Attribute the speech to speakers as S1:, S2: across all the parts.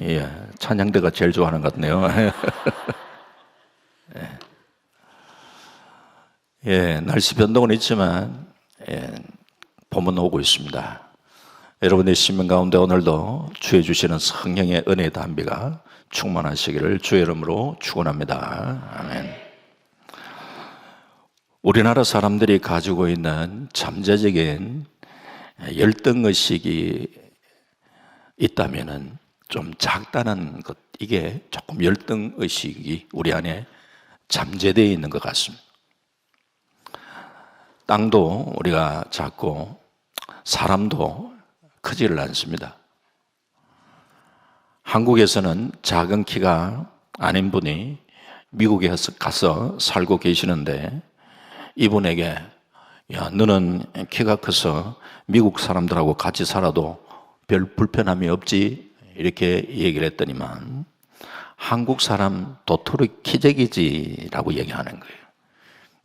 S1: 예, 찬양대가 제일 좋아하는 것 같네요. 예, 날씨 변동은 있지만 봄은 오고 있습니다. 여러분의 심령 가운데 오늘도 주의 주시는 성령의 은혜의 담비가 충만하시기를 주의 이름으로 축원합니다. 아멘. 우리나라 사람들이 가지고 있는 잠재적인 열등의식이 있다면은 좀 작다는 것, 이게 조금 열등의식이 우리 안에 잠재되어 있는 것 같습니다. 땅도 우리가 작고 사람도 크지를 않습니다. 한국에서는 작은 키가 아닌 분이 미국에 가서 살고 계시는데, 이분에게 야, 너는 키가 커서 미국 사람들하고 같이 살아도 별 불편함이 없지? 이렇게 얘기를 했더니만, 한국 사람 도토리 키재기지라고 얘기하는 거예요.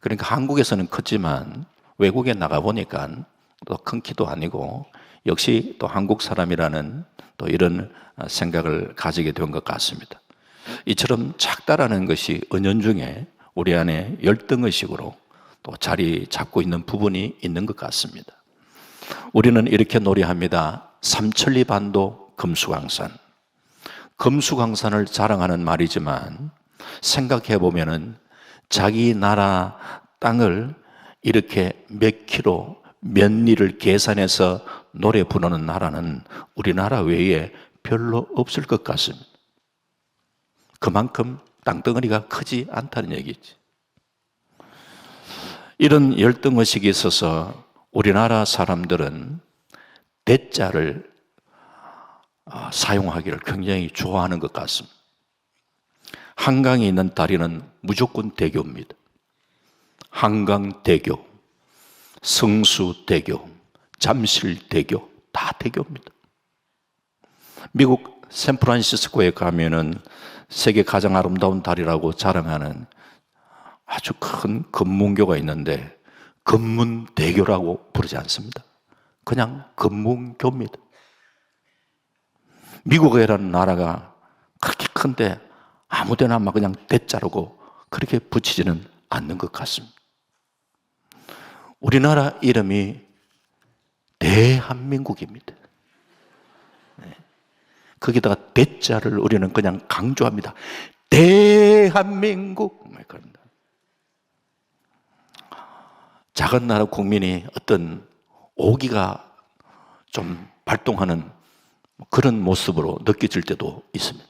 S1: 그러니까 한국에서는 컸지만 외국에 나가보니까 또 큰 키도 아니고, 역시 또 한국 사람이라는 또 이런 생각을 가지게 된 것 같습니다. 이처럼 작다라는 것이 은연중에 우리 안에 열등의식으로 또 자리 잡고 있는 부분이 있는 것 같습니다. 우리는 이렇게 노래합니다. 삼천리반도 금수강산. 금수강산을 자랑하는 말이지만, 생각해 보면은 자기 나라 땅을 이렇게 몇 킬로, 몇 리를 계산해서 노래 부르는 나라는 우리나라 외에 별로 없을 것 같습니다. 그만큼 땅덩어리가 크지 않다는 얘기지. 이런 열등의식이 있어서 우리나라 사람들은 대자를 사용하기를 굉장히 좋아하는 것 같습니다. 한강에 있는 다리는 무조건 대교입니다. 한강대교, 성수대교, 잠실대교, 다 대교입니다. 미국 샌프란시스코에 가면은 세계 가장 아름다운 다리라고 자랑하는 아주 큰 금문교가 있는데, 금문대교라고 부르지 않습니다. 그냥 금문교입니다. 미국이라는 나라가 그렇게 큰데 아무데나 막 그냥 대자르고 그렇게 붙이지는 않는 것 같습니다. 우리나라 이름이 대한민국입니다. 거기다가 대자를 우리는 그냥 강조합니다. 대한민국. 그럽니다. 작은 나라 국민이 어떤 오기가 좀 발동하는 그런 모습으로 느껴질 때도 있습니다.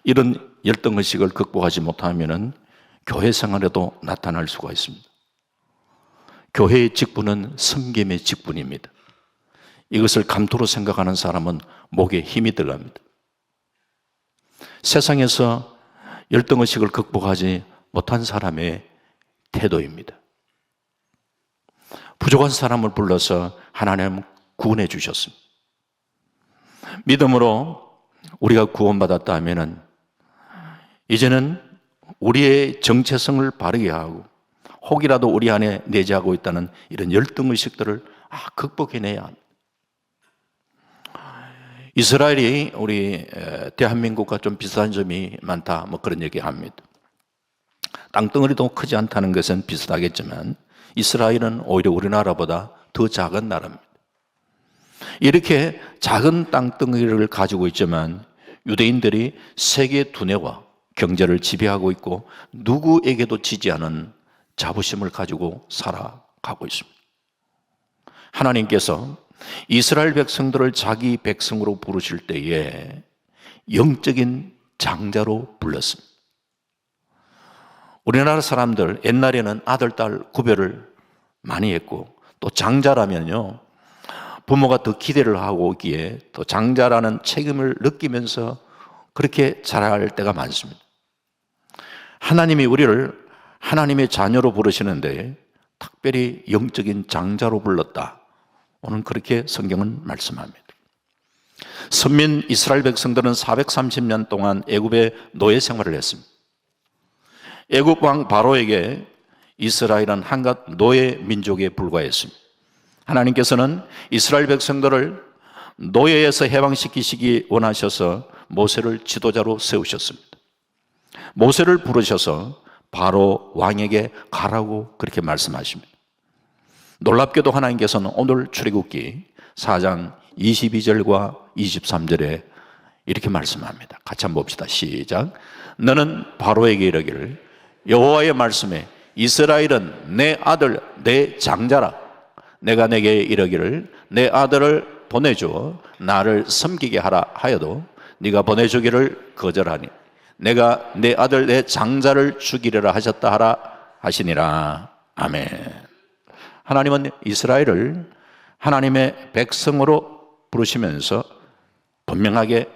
S1: 이런 열등의식을 극복하지 못하면 교회 생활에도 나타날 수가 있습니다. 교회의 직분은 섬김의 직분입니다. 이것을 감토로 생각하는 사람은 목에 힘이 들어갑니다. 세상에서 열등의식을 극복하지 못한 사람의 태도입니다. 부족한 사람을 불러서 하나님은 구원해 주셨습니다. 믿음으로 우리가 구원받았다 하면은 이제는 우리의 정체성을 바르게 하고, 혹이라도 우리 안에 내재하고 있다는 이런 열등의식들을 극복해내야 합니다. 이스라엘이 우리 대한민국과 좀 비슷한 점이 많다, 그런 얘기 합니다. 땅덩어리도 크지 않다는 것은 비슷하겠지만, 이스라엘은 오히려 우리나라보다 더 작은 나라입니다. 이렇게 작은 땅덩어리를 가지고 있지만 유대인들이 세계 두뇌와 경제를 지배하고 있고 누구에게도 지지 않은 자부심을 가지고 살아가고 있습니다. 하나님께서 이스라엘 백성들을 자기 백성으로 부르실 때에 영적인 장자로 불렀습니다. 우리나라 사람들 옛날에는 아들, 딸 구별을 많이 했고, 또 장자라면요, 부모가 더 기대를 하고 있기에 또 장자라는 책임을 느끼면서 그렇게 자랄 때가 많습니다. 하나님이 우리를 하나님의 자녀로 부르시는데 특별히 영적인 장자로 불렀다, 오늘 그렇게 성경은 말씀합니다. 선민 이스라엘 백성들은 430년 동안 애굽의 노예 생활을 했습니다. 애굽 왕 바로에게 이스라엘은 한갓 노예 민족에 불과했습니다. 하나님께서는 이스라엘 백성들을 노예에서 해방시키시기 원하셔서 모세를 지도자로 세우셨습니다. 모세를 부르셔서 바로 왕에게 가라고 그렇게 말씀하십니다. 놀랍게도 하나님께서는 오늘 출애굽기 4장 22절과 23절에 이렇게 말씀합니다. 같이 한번 봅시다. 시작. 너는 바로에게 이르기를 여호와의 말씀에 이스라엘은 내 아들 내 장자라. 내가 내게 이르기를 내 아들을 보내주어 나를 섬기게 하라 하여도 네가 보내주기를 거절하니 내가 내 아들 내 장자를 죽이려라 하셨다 하라 하시니라. 아멘. 하나님은 이스라엘을 하나님의 백성으로 부르시면서 분명하게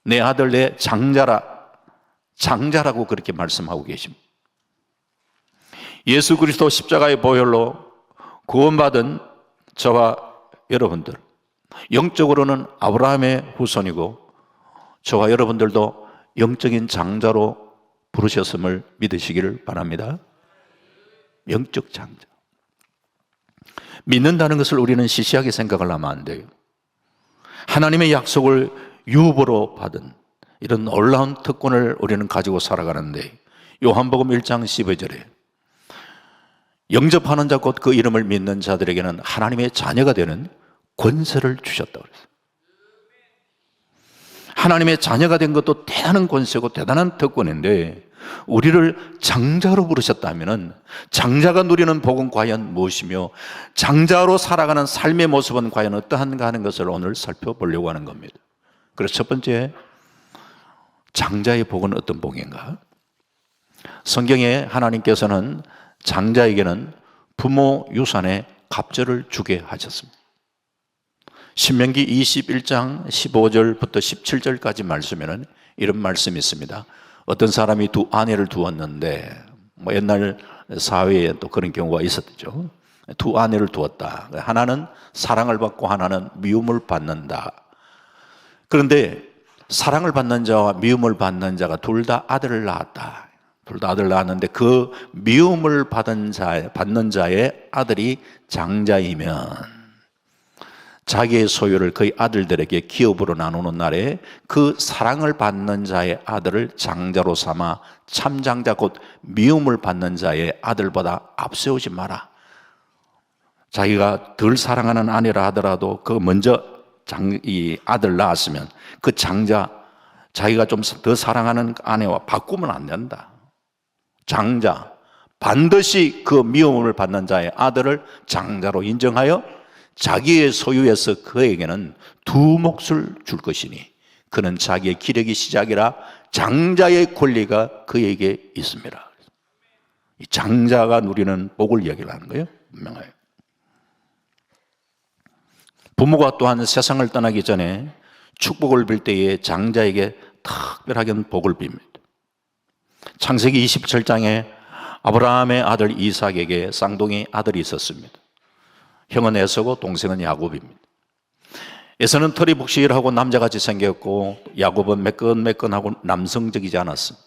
S1: 내 아들 내 장자라고 그렇게 말씀하고 계십니다. 예수 그리스도 십자가의 보혈로 구원받은 저와 여러분들, 영적으로는 아브라함의 후손이고 저와 여러분들도 영적인 장자로 부르셨음을 믿으시기를 바랍니다. 영적 장자. 믿는다는 것을 우리는 시시하게 생각을 하면 안 돼요. 하나님의 약속을 유보로 받은 이런 놀라운 특권을 우리는 가지고 살아가는데, 요한복음 1장 12절에 영접하는 자 곧 그 이름을 믿는 자들에게는 하나님의 자녀가 되는 권세를 주셨다고 그랬어요. 하나님의 자녀가 된 것도 대단한 권세고 대단한 특권인데, 우리를 장자로 부르셨다면 장자가 누리는 복은 과연 무엇이며 장자로 살아가는 삶의 모습은 과연 어떠한가 하는 것을 오늘 살펴보려고 하는 겁니다. 그래서 첫 번째, 장자의 복은 어떤 복인가? 성경에 하나님께서는 장자에게는 부모 유산의 갑절을 주게 하셨습니다. 신명기 21장 15절부터 17절까지 말씀에는 이런 말씀이 있습니다. 어떤 사람이 두 아내를 두었는데, 옛날 사회에 또 그런 경우가 있었죠. 두 아내를 두었다. 하나는 사랑을 받고 하나는 미움을 받는다. 그런데 사랑을 받는 자와 미움을 받는 자가 둘 다 아들을 낳았다. 둘 다 아들을 낳았는데 그 미움을 받는 자의 아들이 장자이면 자기의 소유를 그의 아들들에게 기업으로 나누는 날에 그 사랑을 받는 자의 아들을 장자로 삼아 참장자 곧 미움을 받는 자의 아들보다 앞세우지 마라. 자기가 덜 사랑하는 아내라 하더라도 그 먼저 이 아들 낳았으면 그 장자, 자기가 좀 더 사랑하는 아내와 바꾸면 안 된다. 장자, 반드시 그 미움을 받는 자의 아들을 장자로 인정하여 자기의 소유에서 그에게는 두 몫을 줄 것이니 그는 자기의 기력이 시작이라 장자의 권리가 그에게 있습니다. 이 장자가 누리는 복을 이야기를 하는 거예요. 분명해요. 부모가 또한 세상을 떠나기 전에 축복을 빌 때에 장자에게 특별하게 복을 빕니다. 창세기 27장에 아브라함의 아들 이삭에게 쌍둥이 아들이 있었습니다. 형은 에서고 동생은 야곱입니다. 에서는 털이 북실하고 남자같이 생겼고 야곱은 매끈매끈하고 남성적이지 않았습니다.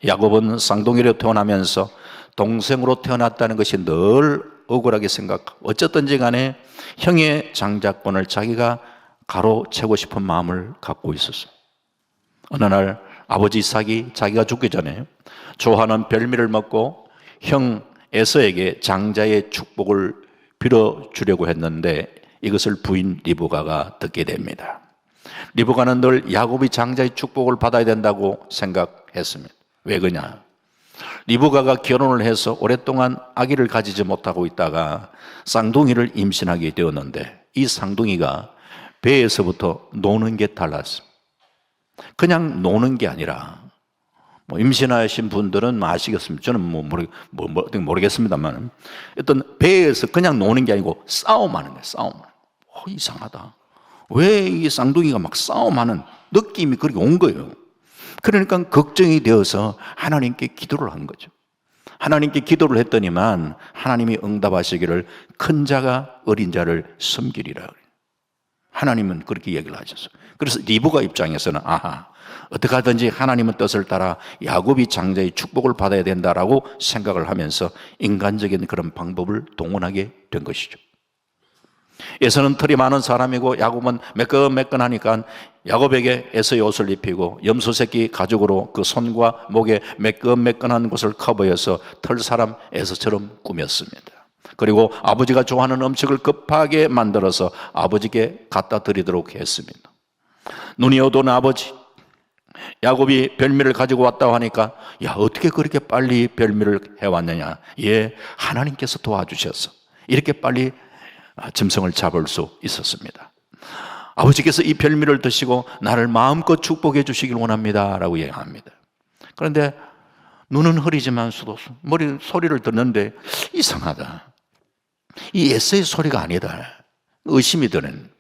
S1: 야곱은 쌍둥이로 태어나면서 동생으로 태어났다는 것이 늘 억울하게 생각하고 어쨌든지 간에 형의 장자권을 자기가 가로채고 싶은 마음을 갖고 있었어요. 어느 날 아버지 이삭이 자기가 죽기 전에 좋아하는 별미를 먹고 형 에서에게 장자의 축복을 빌어주려고 했는데 이것을 부인 리브가가 듣게 됩니다. 리브가는 늘 야곱이 장자의 축복을 받아야 된다고 생각했습니다. 왜 그러냐? 리브가가 결혼을 해서 오랫동안 아기를 가지지 못하고 있다가 쌍둥이를 임신하게 되었는데 이 쌍둥이가 배에서부터 노는 게 달랐습니다. 그냥 노는 게 아니라 임신하신 분들은 아시겠습니다. 저는 모르겠습니다만 어떤 배에서 그냥 노는 게 아니고 싸움하는 거예요. 싸움. 이상하다. 왜 이 쌍둥이가 막 싸움하는 느낌이 그렇게 온 거예요. 그러니까 걱정이 되어서 하나님께 기도를 한 거죠. 하나님께 기도를 했더니만 하나님이 응답하시기를 큰 자가 어린 자를 섬기리라. 하나님은 그렇게 얘기를 하셨어요. 그래서 리브가 입장에서는 어떻게 하든지 하나님의 뜻을 따라 야곱이 장자의 축복을 받아야 된다라고 생각을 하면서 인간적인 그런 방법을 동원하게 된 것이죠. 에서는 털이 많은 사람이고 야곱은 매끈매끈하니까 야곱에게 에서의 옷을 입히고 염소 새끼 가죽으로 그 손과 목에 매끈매끈한 곳을 커버해서 털 사람 에서처럼 꾸몄습니다. 그리고 아버지가 좋아하는 음식을 급하게 만들어서 아버지께 갖다 드리도록 했습니다. 눈이 어두운 아버지, 야곱이 별미를 가지고 왔다고 하니까 야, 어떻게 그렇게 빨리 별미를 해왔느냐? 예, 하나님께서 도와주셔서 이렇게 빨리 짐승을 잡을 수 있었습니다. 아버지께서 이 별미를 드시고 나를 마음껏 축복해 주시길 원합니다 라고 얘기합니다. 그런데 눈은 흐리지만 머리 소리를 듣는데 이상하다. 이 에서의 소리가 아니다. 의심이 드는.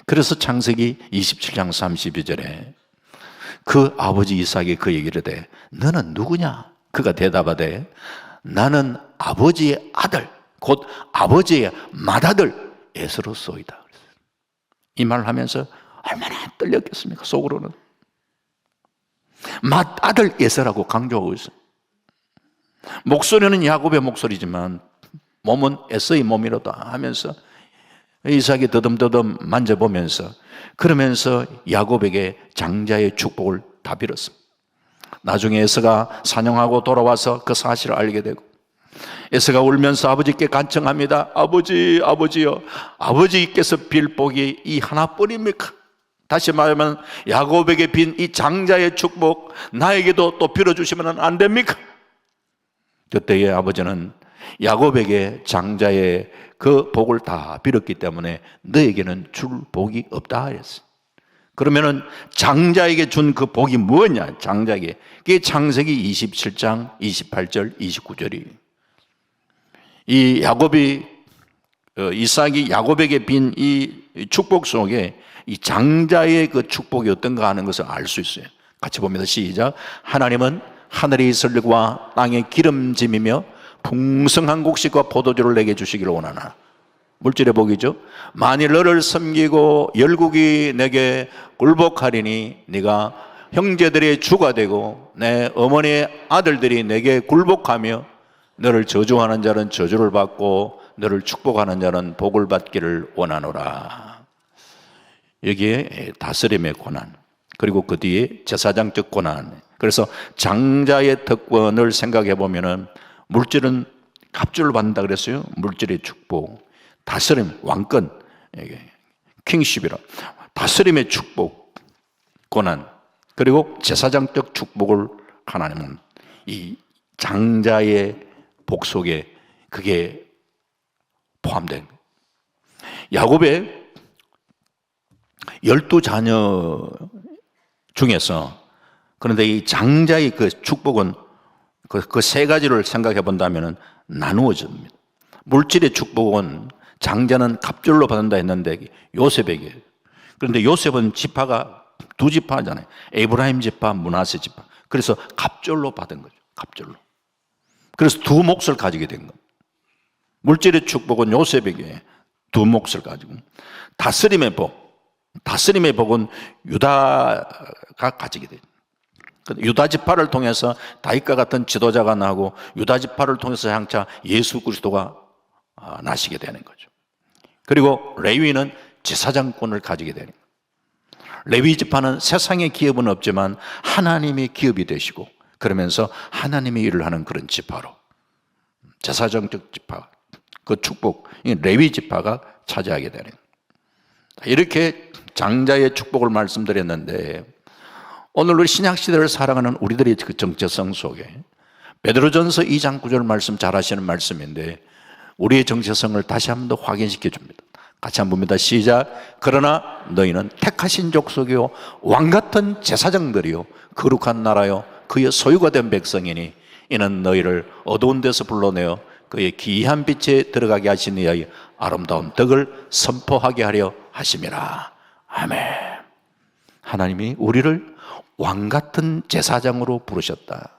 S1: 그래서 창세기 27장 32절에 그 아버지 이삭이 그 얘기를 해. 너는 누구냐? 그가 대답하되 나는 아버지의 아들 곧 아버지의 맏아들 에서로소이다. 이 말을 하면서 얼마나 떨렸겠습니까? 속으로는. 맏아들 에서라고 강조하고 있어요. 목소리는 야곱의 목소리지만 몸은 에서의 몸이로다 하면서 이삭이 더듬더듬 만져보면서 그러면서 야곱에게 장자의 축복을 다 빌었습니다. 나중에 에서가 사냥하고 돌아와서 그 사실을 알게 되고 에서가 울면서 아버지께 간청합니다. 아버지, 아버지요. 아버지께서 빌 복이 이 하나뿐입니까? 다시 말하면 야곱에게 빈 이 장자의 축복 나에게도 또 빌어주시면 안 됩니까? 그때의 아버지는 야곱에게 장자의 그 복을 다 빌었기 때문에 너에게는 줄 복이 없다 했어요. 그러면은 장자에게 준 그 복이 뭐냐? 장자에게. 그게 창세기 27장 28절 29절이. 이 야곱이 이삭이 야곱에게 빈 이 축복 속에 이 장자의 그 축복이 어떤가 하는 것을 알 수 있어요. 같이 봅니다. 시작. 하나님은 하늘의 이슬과 땅의 기름짐이며 풍성한 곡식과 포도주를 내게 주시기를 원하나. 물질의 복이죠. 만일 너를 섬기고 열국이 내게 굴복하리니 네가 형제들의 주가 되고 내 어머니의 아들들이 내게 굴복하며 너를 저주하는 자는 저주를 받고 너를 축복하는 자는 복을 받기를 원하노라. 여기에 다스림의 권한, 그리고 그 뒤에 제사장적 권한. 그래서 장자의 특권을 생각해 보면은 물질은 갑주를 받는다 그랬어요. 물질의 축복, 다스림, 왕권, 킹십이라 다스림의 축복, 권한, 그리고 제사장적 축복을 하나님은 이 장자의 복 속에 그게 포함된 야곱의 12자녀 중에서 그런데 이 장자의 그 축복은 그 세 가지를 생각해 본다면 나누어집니다. 물질의 축복은 장자는 갑절로 받는다 했는데 요셉에게. 그런데 요셉은 지파가 두 지파잖아요. 에브라임 지파, 므낫세 지파. 그래서 갑절로 받은 거죠. 갑절로. 그래서 두 몫을 가지게 된 겁니다. 물질의 축복은 요셉에게 두 몫을 가지고, 다스림의 복은 유다가 가지게 됩니다. 유다 지파를 통해서 다윗과 같은 지도자가 나고 유다 지파를 통해서 장차 예수 그리스도가 나시게 되는 거죠. 그리고 레위는 제사장권을 가지게 되는 거예요. 레위 지파는 세상의 기업은 없지만 하나님의 기업이 되시고 그러면서 하나님의 일을 하는 그런 지파로, 제사장적 지파, 그 축복, 레위 지파가 차지하게 되는 거예요. 이렇게 장자의 축복을 말씀드렸는데, 오늘 우리 신약시대를 살아가는 우리들의 그 정체성 속에 베드로전서 2장 9절 말씀 잘 아시는 말씀인데 우리의 정체성을 다시 한 번 더 확인시켜 줍니다. 같이 한번 봅니다. 시작. 그러나 너희는 택하신 족속이요 왕같은 제사장들이요 거룩한 나라요 그의 소유가 된 백성이니 이는 너희를 어두운 데서 불러내어 그의 기이한 빛에 들어가게 하신 이의 아름다운 덕을 선포하게 하려 하심이라. 아멘. 하나님이 우리를 왕같은 제사장으로 부르셨다.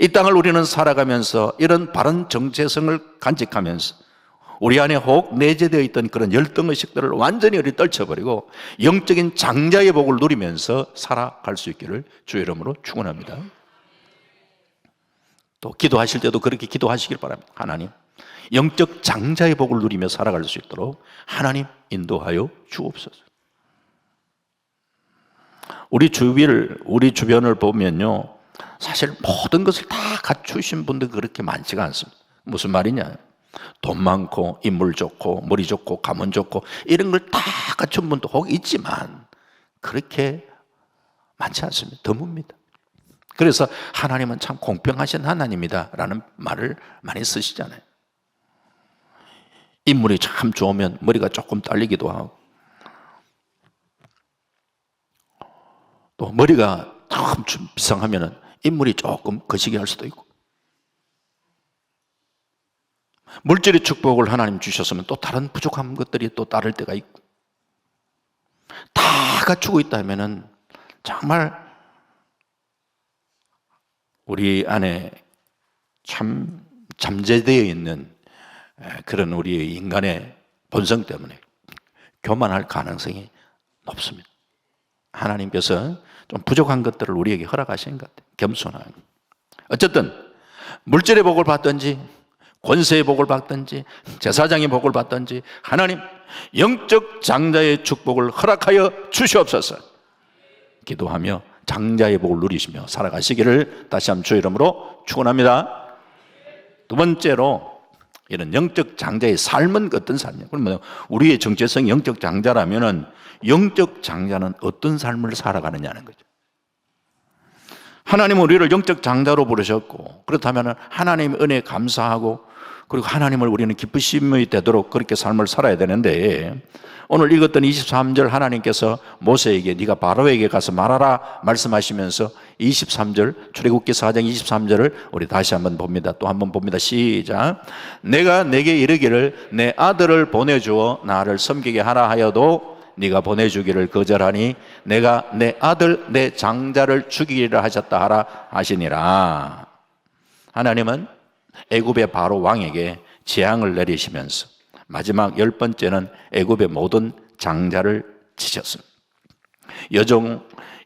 S1: 이 땅을 우리는 살아가면서 이런 바른 정체성을 간직하면서 우리 안에 혹 내재되어 있던 그런 열등의식들을 완전히 우리 떨쳐버리고 영적인 장자의 복을 누리면서 살아갈 수 있기를 주의 이름으로 축원합니다. 또 기도하실 때도 그렇게 기도하시길 바랍니다. 하나님, 영적 장자의 복을 누리며 살아갈 수 있도록 하나님 인도하여 주옵소서. 우리 주변을 보면요, 사실 모든 것을 다 갖추신 분들 그렇게 많지가 않습니다. 무슨 말이냐? 돈 많고 인물 좋고 머리 좋고 가문 좋고 이런 걸 다 갖춘 분도 혹 있지만 그렇게 많지 않습니다. 드뭅니다. 그래서 하나님은 참 공평하신 하나님이다 라는 말을 많이 쓰시잖아요. 인물이 참 좋으면 머리가 조금 딸리기도 하고, 또 머리가 참 비상하면 인물이 조금 거시기 할 수도 있고, 물질의 축복을 하나님 주셨으면 또 다른 부족한 것들이 또 따를 때가 있고, 다 갖추고 있다면 정말 우리 안에 참 잠재되어 있는 그런 우리 인간의 본성 때문에 교만할 가능성이 높습니다. 하나님께서 좀 부족한 것들을 우리에게 허락하신 것 같아요. 겸손하게. 어쨌든 물질의 복을 받든지 권세의 복을 받든지 제사장의 복을 받든지 하나님 영적 장자의 축복을 허락하여 주시옵소서. 기도하며 장자의 복을 누리시며 살아가시기를 다시 한번 주의 이름으로 축원합니다. 두 번째로, 이런 영적 장자의 삶은 어떤 삶이냐? 그러면 우리의 정체성이 영적 장자라면은 영적 장자는 어떤 삶을 살아가느냐는 거죠. 하나님은 우리를 영적 장자로 부르셨고, 그렇다면 하나님의 은혜에 감사하고, 그리고 하나님을 우리는 기쁘심이 되도록 그렇게 삶을 살아야 되는데, 오늘 읽었던 23절 하나님께서 모세에게 네가 바로에게 가서 말하라 말씀하시면서 23절 출애굽기 4장 23절을 우리 다시 한번 봅니다. 또 한번 봅니다. 시작. 내가 내게 이르기를 내 아들을 보내주어 나를 섬기게 하라 하여도 네가 보내주기를 거절하니 내가 내 아들 내 장자를 죽이리라 하셨다 하라 하시니라. 하나님은 애굽의 바로 왕에게 재앙을 내리시면서 마지막 10번째는 애굽의 모든 장자를 치셨습니다.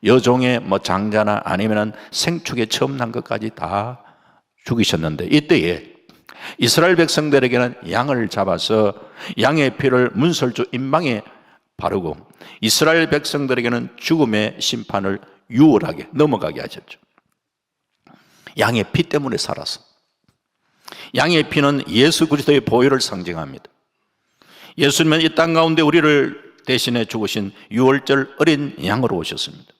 S1: 여종의 장자나 아니면 생축에 처음 난 것까지 다 죽이셨는데, 이때에 이스라엘 백성들에게는 양을 잡아서 양의 피를 문설주 임방에 바르고 이스라엘 백성들에게는 죽음의 심판을 유월하게 넘어가게 하셨죠. 양의 피 때문에 살아서. 양의 피는 예수 그리스도의 보혈을 상징합니다. 예수님은 이 땅 가운데 우리를 대신해 죽으신 유월절 어린 양으로 오셨습니다.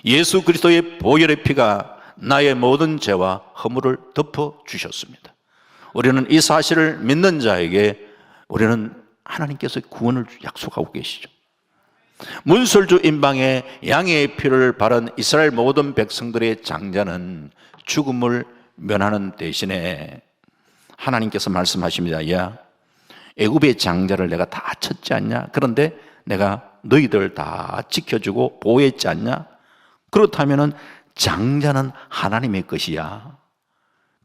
S1: 예수 그리스도의 보혈의 피가 나의 모든 죄와 허물을 덮어 주셨습니다. 우리는 이 사실을 믿는 자에게 우리는 하나님께서 구원을 약속하고 계시죠. 문설주 임방에 양의 피를 바른 이스라엘 모든 백성들의 장자는 죽음을 면하는 대신에 하나님께서 말씀하십니다. 야, 애굽의 장자를 내가 다 쳤지 않냐? 그런데 내가 너희들 다 지켜주고 보호했지 않냐? 그렇다면 장자는 하나님의 것이야.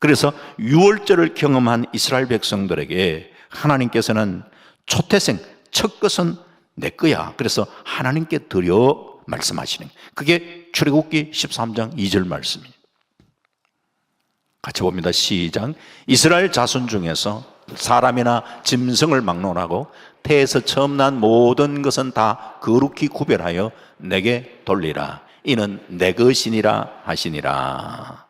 S1: 그래서 유월절을 경험한 이스라엘 백성들에게 하나님께서는 초태생, 첫 것은 내 거야. 그래서 하나님께 드려 말씀하시는, 그게 출애굽기 13장 2절 말씀이에요. 같이 봅니다. 시작. 이스라엘 자손 중에서 사람이나 짐승을 막론하고 태에서 처음 난 모든 것은 다 거룩히 구별하여 내게 돌리라. 이는 내 것이니라 하시니라.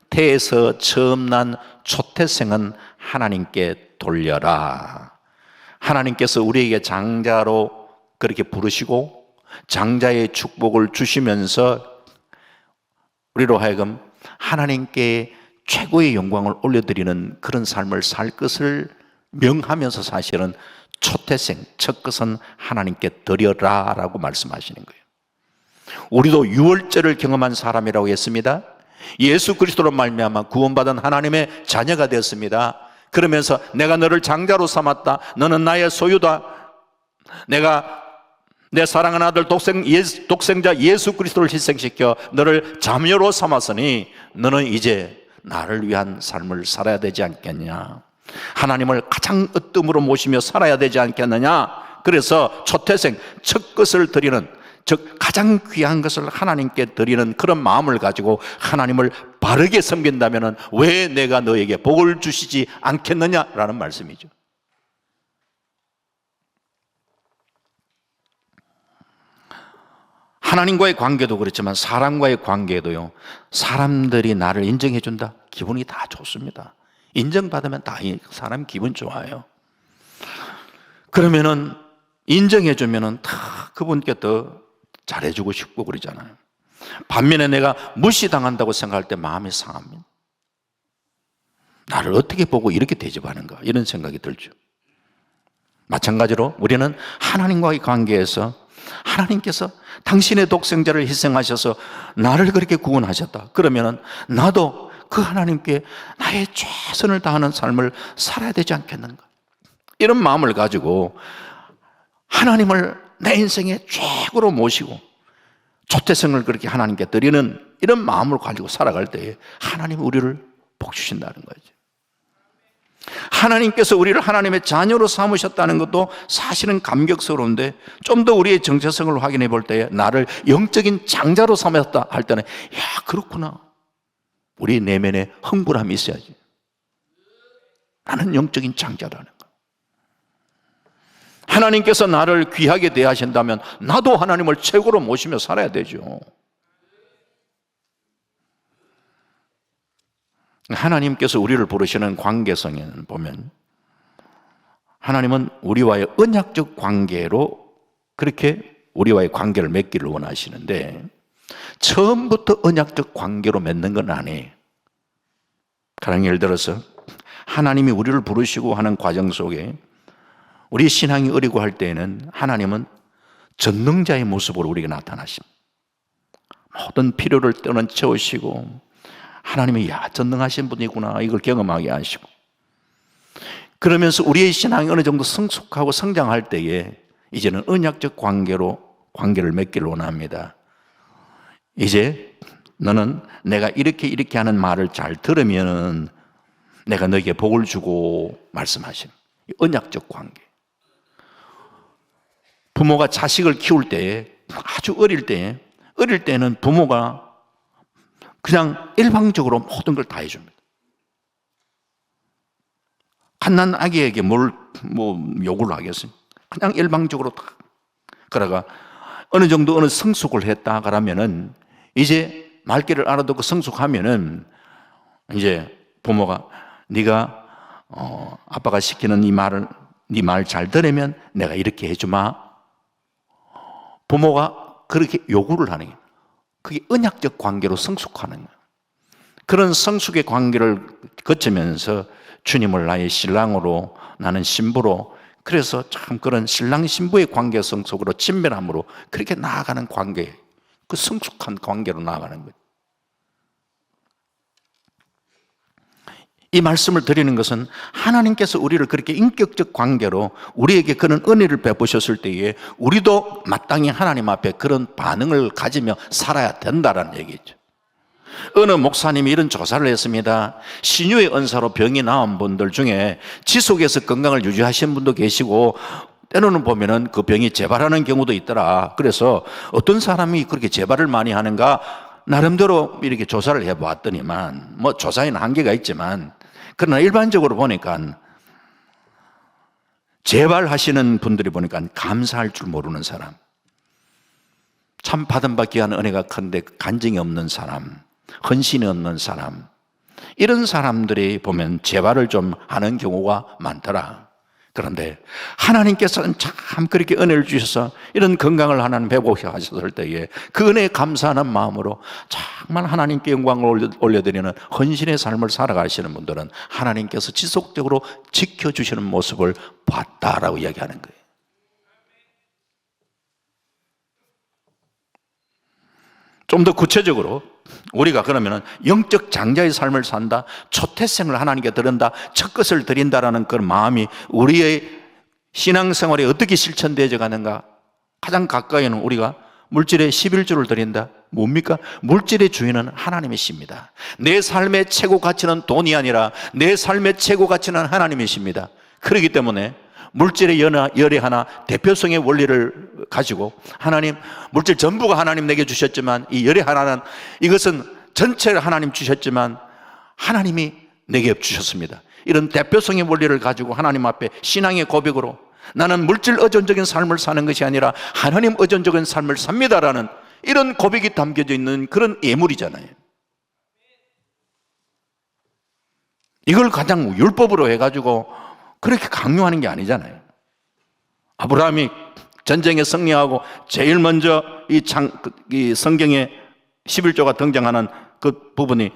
S1: 태에서 처음 난 초태생은 하나님께 돌려라. 하나님께서 우리에게 장자로 그렇게 부르시고 장자의 축복을 주시면서 우리로 하여금 하나님께 최고의 영광을 올려드리는 그런 삶을 살 것을 명하면서 사실은 초태생, 첫 것은 하나님께 드려라 라고 말씀하시는 거예요. 우리도 유월절을 경험한 사람이라고 했습니다. 예수 그리스도로 말미암아 구원받은 하나님의 자녀가 되었습니다. 그러면서 내가 너를 장자로 삼았다. 너는 나의 소유다. 내가 내 사랑하는 아들 독생자 예수 그리스도를 희생시켜 너를 자녀로 삼았으니 너는 이제 나를 위한 삶을 살아야 되지 않겠냐. 하나님을 가장 으뜸으로 모시며 살아야 되지 않겠느냐. 그래서 초태생, 첫 것을 드리는, 즉 가장 귀한 것을 하나님께 드리는 그런 마음을 가지고 하나님을 바르게 섬긴다면 왜 내가 너에게 복을 주시지 않겠느냐라는 말씀이죠. 하나님과의 관계도 그렇지만 사람과의 관계도요, 사람들이 나를 인정해 준다, 기분이 다 좋습니다. 인정받으면 다 사람 기분 좋아요. 그러면은 인정해 주면은 다 그분께 더 잘해주고 싶고 그러잖아요. 반면에 내가 무시당한다고 생각할 때 마음이 상합니다. 나를 어떻게 보고 이렇게 대접하는가, 이런 생각이 들죠. 마찬가지로 우리는 하나님과의 관계에서 하나님께서 당신의 독생자를 희생하셔서 나를 그렇게 구원하셨다. 그러면은 나도 그 하나님께 나의 최선을 다하는 삶을 살아야 되지 않겠는가, 이런 마음을 가지고 하나님을 내 인생의 최고로 모시고 초태생을 그렇게 하나님께 드리는 이런 마음을 가지고 살아갈 때에 하나님이 우리를 복 주신다는 거죠. 하나님께서 우리를 하나님의 자녀로 삼으셨다는 것도 사실은 감격스러운데, 좀 더 우리의 정체성을 확인해 볼 때에 나를 영적인 장자로 삼았다 할 때는, 야, 그렇구나, 우리 내면에 흥분함이 있어야지. 나는 영적인 장자라는 거. 하나님께서 나를 귀하게 대하신다면 나도 하나님을 최고로 모시며 살아야 되죠. 하나님께서 우리를 부르시는 관계성에는 보면 하나님은 우리와의 언약적 관계로 그렇게 우리와의 관계를 맺기를 원하시는데, 처음부터 언약적 관계로 맺는 건 아니에요. 가령 예를 들어서 하나님이 우리를 부르시고 하는 과정 속에 우리 신앙이 어리고 할 때에는 하나님은 전능자의 모습으로 우리에게 나타나십니다. 모든 필요를 떠나채우시고, 하나님이 야, 전능하신 분이구나, 이걸 경험하게 하시고, 그러면서 우리의 신앙이 어느 정도 성숙하고 성장할 때에 이제는 언약적 관계를 맺기를 원합니다. 이제 너는 내가 이렇게 하는 말을 잘 들으면 내가 너에게 복을 주고 말씀하신 언약적 관계. 부모가 자식을 키울 때에, 아주 어릴 때는 부모가 그냥 일방적으로 모든 걸 다 해줍니다. 갓난 아기에게 요구를 하겠습니까? 그냥 일방적으로 다. 그러다가 어느 정도 어느 성숙을 했다 그러면은, 이제 말귀를 알아듣고 성숙하면은 이제 부모가 네가 아빠가 시키는 이 말을, 네 말 잘 들으면 내가 이렇게 해주마. 부모가 그렇게 요구를 하는 거예요. 그게 언약적 관계로 성숙하는 거예요. 그런 성숙의 관계를 거치면서 주님을 나의 신랑으로, 나는 신부로, 그래서 참 그런 신랑 신부의 관계성 속으로 친밀함으로 그렇게 나아가는 관계, 그 성숙한 관계로 나아가는 거예요. 이 말씀을 드리는 것은 하나님께서 우리를 그렇게 인격적 관계로 우리에게 그런 은혜를 베푸셨을 때에 우리도 마땅히 하나님 앞에 그런 반응을 가지며 살아야 된다는 얘기죠. 어느 목사님이 이런 조사를 했습니다. 신유의 은사로 병이 나은 분들 중에 지속해서 건강을 유지하신 분도 계시고, 때로는 보면은 그 병이 재발하는 경우도 있더라. 그래서 어떤 사람이 그렇게 재발을 많이 하는가, 나름대로 이렇게 조사를 해보았더니만, 조사에는 한계가 있지만, 그러나 일반적으로 보니까 재발하시는 분들이 보니까 감사할 줄 모르는 사람, 참 받은 바 귀한 은혜가 큰데 간증이 없는 사람, 헌신이 없는 사람, 이런 사람들이 보면 재발을 좀 하는 경우가 많더라. 그런데 하나님께서는 참 그렇게 은혜를 주셔서 이런 건강을 하나님 회복해 하셨을 때에 그 은혜에 감사하는 마음으로 정말 하나님께 영광을 올려드리는 헌신의 삶을 살아가시는 분들은 하나님께서 지속적으로 지켜주시는 모습을 봤다라고 이야기하는 거예요. 좀 더 구체적으로 우리가 그러면 영적 장자의 삶을 산다, 초태생을 하나님께 드린다, 첫 것을 드린다라는 그런 마음이 우리의 신앙생활에 어떻게 실천되어져 가는가? 가장 가까이는 우리가 물질의 11조를 드린다. 뭡니까? 물질의 주인은 하나님이십니다. 내 삶의 최고 가치는 돈이 아니라 내 삶의 최고 가치는 하나님이십니다. 그렇기 때문에 물질의 열의 하나, 대표성의 원리를 가지고 하나님, 물질 전부가 하나님 내게 주셨지만 이 열의 하나는, 이것은 전체를 하나님 주셨지만 하나님이 내게 주셨습니다. 이런 대표성의 원리를 가지고 하나님 앞에 신앙의 고백으로 나는 물질 의존적인 삶을 사는 것이 아니라 하나님 의존적인 삶을 삽니다라는 이런 고백이 담겨져 있는 그런 예물이잖아요. 이걸 가장 율법으로 해가지고 그렇게 강요하는 게 아니잖아요. 아브라함이 전쟁에 승리하고 제일 먼저 이 성경에 11조가 등장하는 그 부분이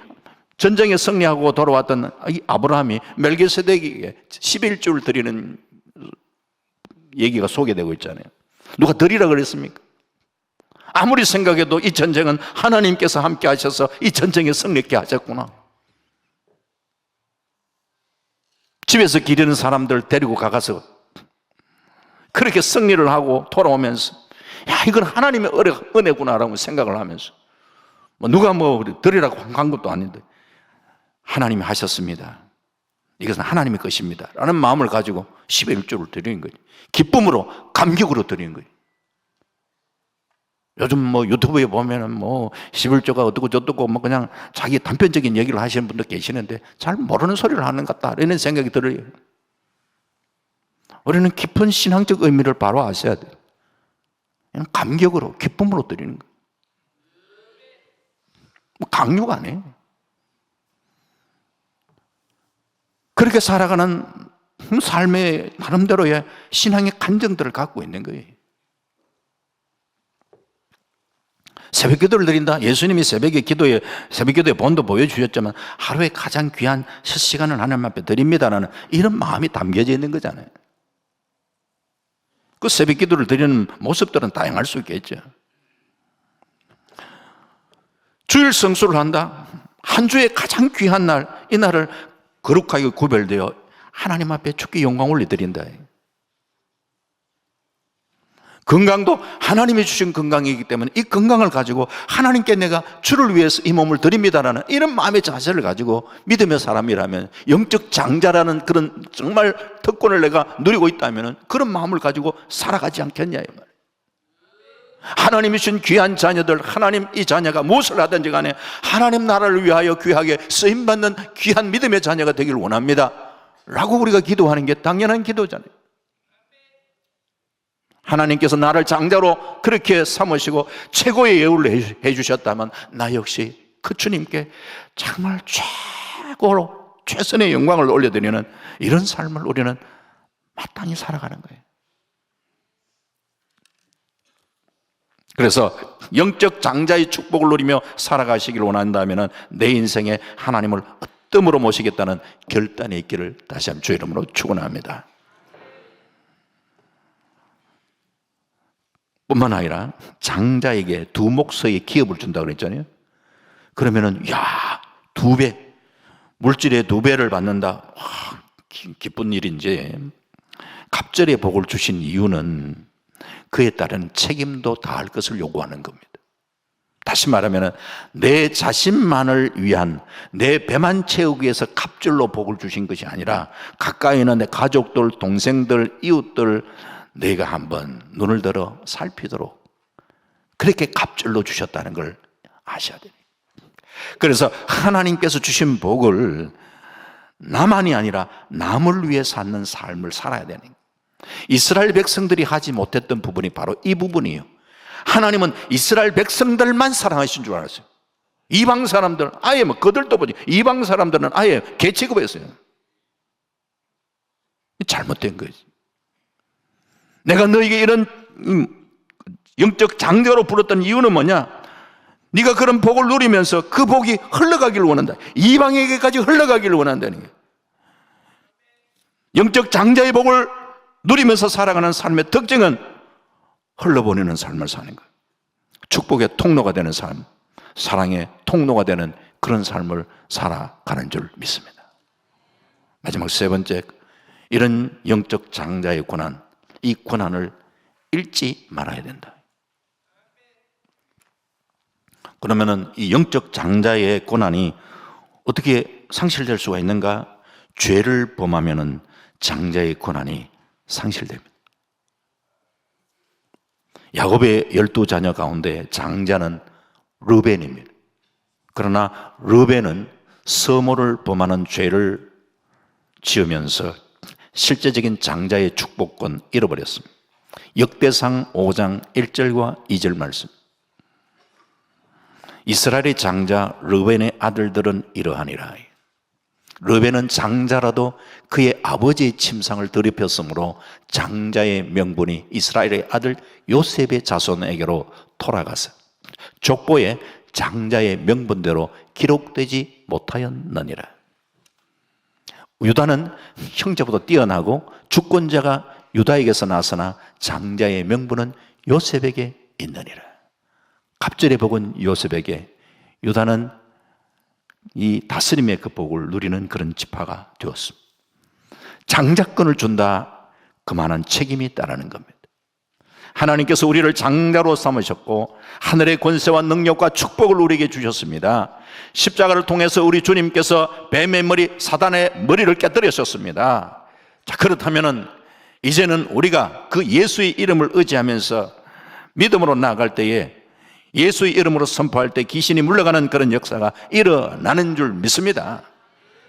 S1: 전쟁에 승리하고 돌아왔던 이 아브라함이 멜기세덱에게 11조를 드리는 얘기가 소개되고 있잖아요. 누가 드리라 그랬습니까? 아무리 생각해도 이 전쟁은 하나님께서 함께 하셔서 이 전쟁에 승리케 하셨구나. 집에서 기르는 사람들 데리고 가서 그렇게 승리를 하고 돌아오면서 야, 이건 하나님의 은혜구나라고 생각을 하면서 누가 드리라고 한 것도 아닌데 하나님이 하셨습니다. 이것은 하나님의 것입니다 라는 마음을 가지고 11조를 드리는 거예요. 기쁨으로 감격으로 드리는 거예요. 요즘 유튜브에 보면은 11조가 어떻고 저떻고 그냥 자기 단편적인 얘기를 하시는 분도 계시는데 잘 모르는 소리를 하는 것 같다 이런 생각이 들어요. 우리는 깊은 신앙적 의미를 바로 아셔야 돼요. 그냥 감격으로 기쁨으로 드리는 거예요. 강요가 아니에요. 그렇게 살아가는 삶의 나름대로의 신앙의 간증들을 갖고 있는 거예요. 새벽 기도를 드린다. 예수님이 새벽 기도의 본도 보여주셨지만 하루에 가장 귀한 첫 시간을 하나님 앞에 드립니다라는 이런 마음이 담겨져 있는 거잖아요. 그 새벽 기도를 드리는 모습들은 다양할 수 있겠죠. 주일 성수를 한다. 한 주의 가장 귀한 날, 이 날을 거룩하게 구별되어 하나님 앞에 주께 영광 올려드린다. 건강도 하나님이 주신 건강이기 때문에 이 건강을 가지고 하나님께 내가 주를 위해서 이 몸을 드립니다라는 이런 마음의 자세를 가지고 믿음의 사람이라면, 영적 장자라는 그런 정말 특권을 내가 누리고 있다면 그런 마음을 가지고 살아가지 않겠냐 이 말이에요. 하나님이 주신 귀한 자녀들, 하나님 이 자녀가 무엇을 하든지 간에 하나님 나라를 위하여 귀하게 쓰임받는 귀한 믿음의 자녀가 되길 원합니다 라고 우리가 기도하는 게 당연한 기도잖아요. 하나님께서 나를 장자로 그렇게 삼으시고 최고의 예우를 해주셨다면 나 역시 그 주님께 정말 최고로 최선의 영광을 올려드리는 이런 삶을 우리는 마땅히 살아가는 거예요. 그래서 영적 장자의 축복을 누리며 살아가시길 원한다면 내 인생에 하나님을 어뜸으로 모시겠다는 결단이 있기를 다시 한번 주의 이름으로 축원합니다. 뿐만 아니라 장자에게 두 목서의 기업을 준다고 그랬잖아요. 그러면은 2배, 물질의 2배를 받는다. 기쁜 일인지 갑절의 복을 주신 이유는 그에 따른 책임도 다할 것을 요구하는 겁니다. 다시 말하면 내 자신만을 위한 내 배만 채우기 위해서 갑절로 복을 주신 것이 아니라 가까이 있는 내 가족들, 동생들, 이웃들 내가 한번 눈을 들어 살피도록 그렇게 갑절로 주셨다는 걸 아셔야 돼요. 그래서 하나님께서 주신 복을 나만이 아니라 남을 위해 사는 삶을 살아야 되는 거예요. 이스라엘 백성들이 하지 못했던 부분이 바로 이 부분이에요. 하나님은 이스라엘 백성들만 사랑하신 줄 알았어요. 이방 사람들 아예 그들도 보지 이방 사람들은 아예 개 취급했어요. 잘못된 거지. 내가 너에게 이런 영적 장자로 불렀던 이유는 뭐냐? 네가 그런 복을 누리면서 그 복이 흘러가기를 원한다. 이방에게까지 흘러가기를 원한다는 거예요. 영적 장자의 복을 누리면서 살아가는 삶의 특징은 흘러보내는 삶을 사는 거예요. 축복의 통로가 되는 삶, 사랑의 통로가 되는 그런 삶을 살아가는 줄 믿습니다. 마지막 세 번째, 이런 영적 장자의 고난, 이 고난을 잃지 말아야 된다. 그러면은 이 영적 장자의 고난이 어떻게 상실될 수가 있는가? 죄를 범하면은 장자의 고난이 상실됩니다. 야곱의 12자녀 가운데 장자는 르벤입니다. 그러나 르벤은 서모를 범하는 죄를 지으면서 실제적인 장자의 축복권 잃어버렸습니다. 역대상 5장 1절과 2절 말씀. 이스라엘의 장자 르벤의 아들들은 이러하니라. 르벤은 장자라도 그의 아버지의 침상을 더럽혔으므로 장자의 명분이 이스라엘의 아들 요셉의 자손에게로 돌아가서 족보에 장자의 명분대로 기록되지 못하였느니라. 유다는 형제보다 뛰어나고 주권자가 유다에게서 나서나 장자의 명분은 요셉에게 있느니라. 갑절의 복은 요셉에게, 유다는 이 다스림의 그 복을 누리는 그런 지파가 되었습니다. 장자권을 준다, 그만한 책임이 있다는 겁니다. 하나님께서 우리를 장자로 삼으셨고 하늘의 권세와 능력과 축복을 우리에게 주셨습니다. 십자가를 통해서 우리 주님께서 뱀의 머리, 사단의 머리를 깨뜨리셨습니다. 자, 그렇다면 이제는 우리가 그 예수의 이름을 의지하면서 믿음으로 나아갈 때에, 예수의 이름으로 선포할 때 귀신이 물러가는 그런 역사가 일어나는 줄 믿습니다.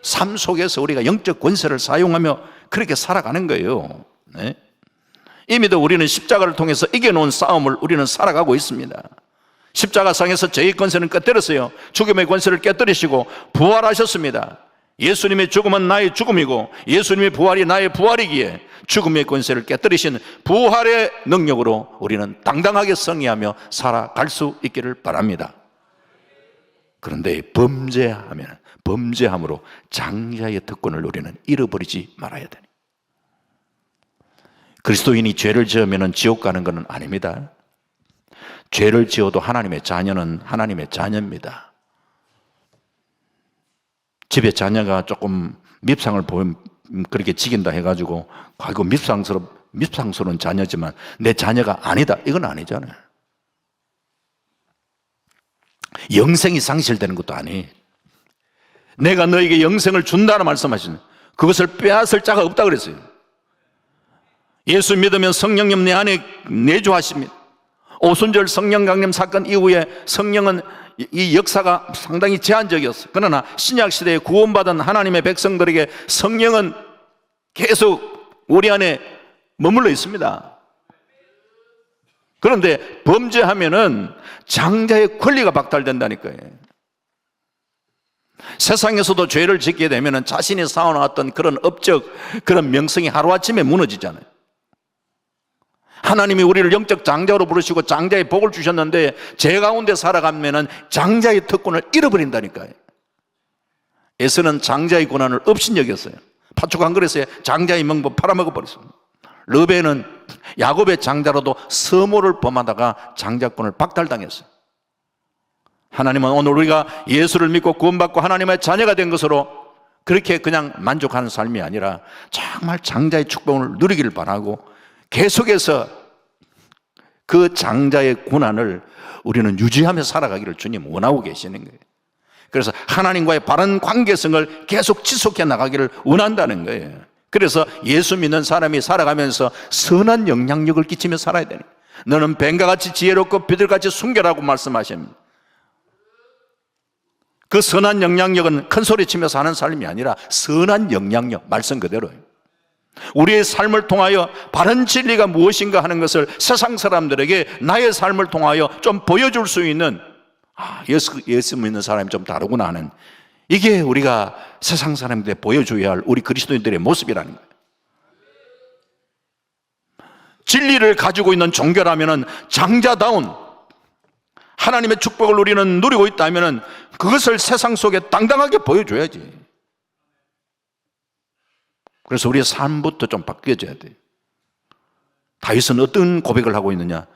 S1: 삶 속에서 우리가 영적 권세를 사용하며 그렇게 살아가는 거예요. 네? 이미도 우리는 십자가를 통해서 이겨놓은 싸움을 우리는 살아가고 있습니다. 십자가상에서 죄의 권세는 깨뜨렸어요. 죽음의 권세를 깨뜨리시고 부활하셨습니다. 예수님의 죽음은 나의 죽음이고 예수님의 부활이 나의 부활이기에 죽음의 권세를 깨뜨리신 부활의 능력으로 우리는 당당하게 승리하며 살아갈 수 있기를 바랍니다. 그런데 범죄함으로 장자의 특권을 우리는 잃어버리지 말아야 되니, 그리스도인이 죄를 지으면 지옥 가는 것은 아닙니다. 죄를 지어도 하나님의 자녀는 하나님의 자녀입니다. 집에 자녀가 조금 밉상을 보면 그렇게 지긴다 해가지고 아이고 밉상스러운 자녀지만 내 자녀가 아니다, 이건 아니잖아요. 영생이 상실되는 것도 아니에요. 내가 너에게 영생을 준다는 말씀하시는, 그것을 빼앗을 자가 없다 그랬어요. 예수 믿으면 성령님 내 안에 내주하십니다. 오순절 성령 강림 사건 이후에 성령은 이 역사가 상당히 제한적이었어요. 그러나 신약 시대에 구원받은 하나님의 백성들에게 성령은 계속 우리 안에 머물러 있습니다. 그런데 범죄하면은 장자의 권리가 박탈된다니까요. 세상에서도 죄를 짓게 되면은 자신이 쌓아놨던 그런 업적, 그런 명성이 하루아침에 무너지잖아요. 하나님이 우리를 영적 장자로 부르시고 장자의 복을 주셨는데 죄 가운데 살아가면은 장자의 특권을 잃어버린다니까요. 에서는 장자의 권한을 업신여겼어요. 파축한 그릇에 장자의 명분 팔아먹어 버렸습니다. 르벤은 야곱의 장자로도 서모를 범하다가 장자권을 박탈당했어요. 하나님은 오늘 우리가 예수를 믿고 구원받고 하나님의 자녀가 된 것으로 그렇게 그냥 만족하는 삶이 아니라 정말 장자의 축복을 누리기를 바라고 계속해서 그 장자의 고난을 우리는 유지하며 살아가기를 주님 원하고 계시는 거예요. 그래서 하나님과의 바른 관계성을 계속 지속해 나가기를 원한다는 거예요. 그래서 예수 믿는 사람이 살아가면서 선한 영향력을 끼치며 살아야 되는 거예요. 너는 뱀과 같이 지혜롭고 비둘같이 순결하고 말씀하십니다. 그 선한 영향력은 큰 소리치면서 하는 삶이 아니라 선한 영향력, 말씀 그대로예요. 우리의 삶을 통하여 바른 진리가 무엇인가 하는 것을 세상 사람들에게 나의 삶을 통하여 좀 보여줄 수 있는, 예수 믿는 사람이 좀 다르구나 하는, 이게 우리가 세상 사람들에게 보여줘야 할 우리 그리스도인들의 모습이라는 거예요. 진리를 가지고 있는 종교라면 장자다운 하나님의 축복을 우리는 누리고 있다면 그것을 세상 속에 당당하게 보여줘야지. 그래서 우리의 삶부터 좀 바뀌어져야 돼요. 다윗은 어떤 고백을 하고 있느냐?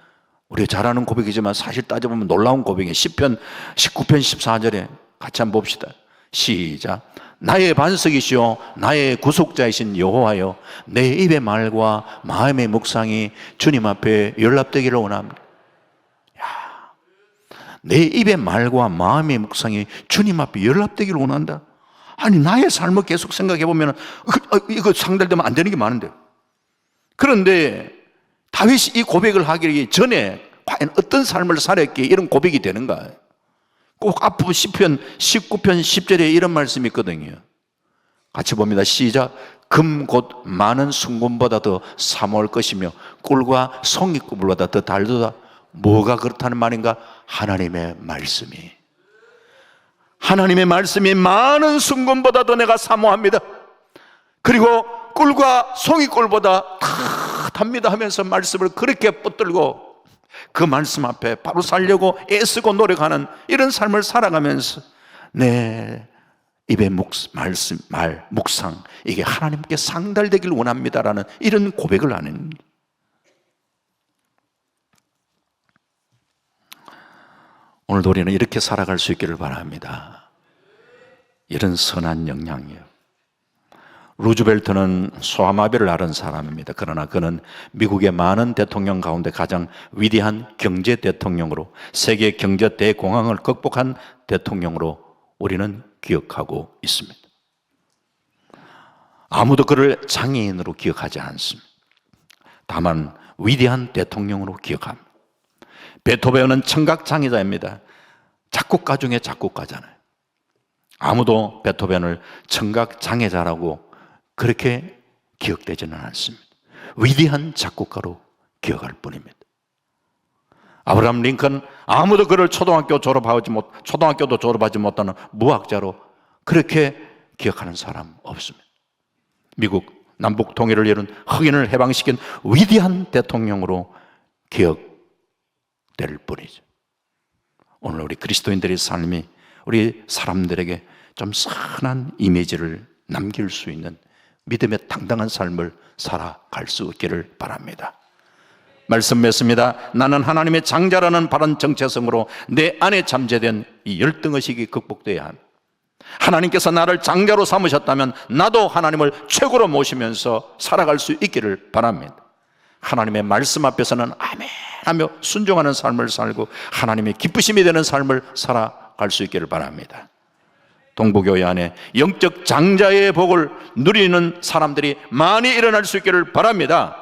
S1: 우리가 잘 아는 고백이지만 사실 따져보면 놀라운 고백이에요. 시편 19편 14절에 같이 한번 봅시다. 시작. 나의 반석이시오 나의 구속자이신 여호와여, 내 입의 말과 마음의 묵상이 주님 앞에 연락되기를 원합니다. 내 입의 말과 마음의 묵상이 주님 앞에 연락되기를 원한다. 아니, 나의 삶을 계속 생각해 보면 이거 상달되면 안 되는 게 많은데, 그런데 다윗이 이 고백을 하기 전에 과연 어떤 삶을 살았기에 이런 고백이 되는가? 꼭 앞부 시편 19편 10절에 이런 말씀이 있거든요. 같이 봅니다. 시작. 금 곧 많은 순금보다 더 사모할 것이며 꿀과 송이꿀보다 더 달도다. 뭐가 그렇다는 말인가? 하나님의 말씀이. 하나님의 말씀이 많은 순금보다 더 내가 사모합니다. 그리고 꿀과 송이꿀보다 다 답니다 하면서 말씀을 그렇게 붙들고 그 말씀 앞에 바로 살려고 애쓰고 노력하는 이런 삶을 살아가면서 내 입의 묵상 이게 하나님께 상달되길 원합니다라는 이런 고백을 하는, 오늘도 우리는 이렇게 살아갈 수 있기를 바랍니다. 이런 선한 영향이에요. 루즈벨트는 소아마비를 앓은 사람입니다. 그러나 그는 미국의 많은 대통령 가운데 가장 위대한 경제 대통령으로, 세계 경제 대공황을 극복한 대통령으로 우리는 기억하고 있습니다. 아무도 그를 장애인으로 기억하지 않습니다. 다만 위대한 대통령으로 기억합니다. 베토벤은 청각장애자입니다. 작곡가 중에 작곡가잖아요. 아무도 베토벤을 청각장애자라고 그렇게 기억되지는 않습니다. 위대한 작곡가로 기억할 뿐입니다. 아브라함 링컨, 아무도 그를 초등학교도 졸업하지 못하는 무학자로 그렇게 기억하는 사람 없습니다. 미국 남북 통일을 이룬, 흑인을 해방시킨 위대한 대통령으로 기억될 뿐이죠. 오늘 우리 그리스도인들의 삶이 우리 사람들에게 좀 선한 이미지를 남길 수 있는 믿음의 당당한 삶을 살아갈 수 있기를 바랍니다. 말씀 맺습니다. 나는 하나님의 장자라는 바른 정체성으로 내 안에 잠재된 이 열등의식이 극복돼야 합니다. 하나님께서 나를 장자로 삼으셨다면 나도 하나님을 최고로 모시면서 살아갈 수 있기를 바랍니다. 하나님의 말씀 앞에서는 아멘 하며 순종하는 삶을 살고 하나님의 기쁘심이 되는 삶을 살아갈 수 있기를 바랍니다. 동부교회 안에 영적 장자의 복을 누리는 사람들이 많이 일어날 수 있기를 바랍니다.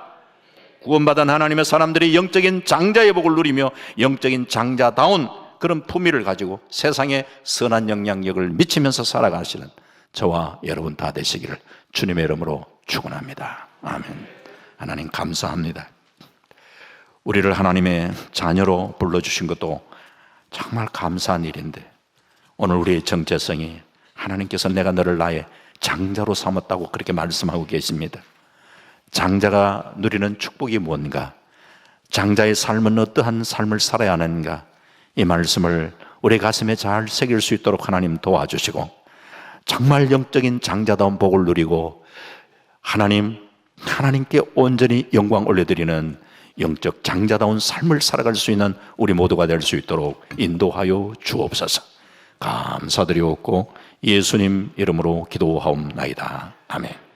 S1: 구원받은 하나님의 사람들이 영적인 장자의 복을 누리며 영적인 장자다운 그런 품위를 가지고 세상에 선한 영향력을 미치면서 살아가시는 저와 여러분 다 되시기를 주님의 이름으로 축원합니다. 아멘. 하나님 감사합니다. 우리를 하나님의 자녀로 불러주신 것도 정말 감사한 일인데 오늘 우리의 정체성이 하나님께서 내가 너를 나의 장자로 삼았다고 그렇게 말씀하고 계십니다. 장자가 누리는 축복이 뭔가, 장자의 삶은 어떠한 삶을 살아야 하는가, 이 말씀을 우리 가슴에 잘 새길 수 있도록 하나님 도와주시고 정말 영적인 장자다운 복을 누리고 하나님께 온전히 영광 올려드리는 영적 장자다운 삶을 살아갈 수 있는 우리 모두가 될 수 있도록 인도하여 주옵소서. 감사드리옵고 예수님 이름으로 기도하옵나이다. 아멘.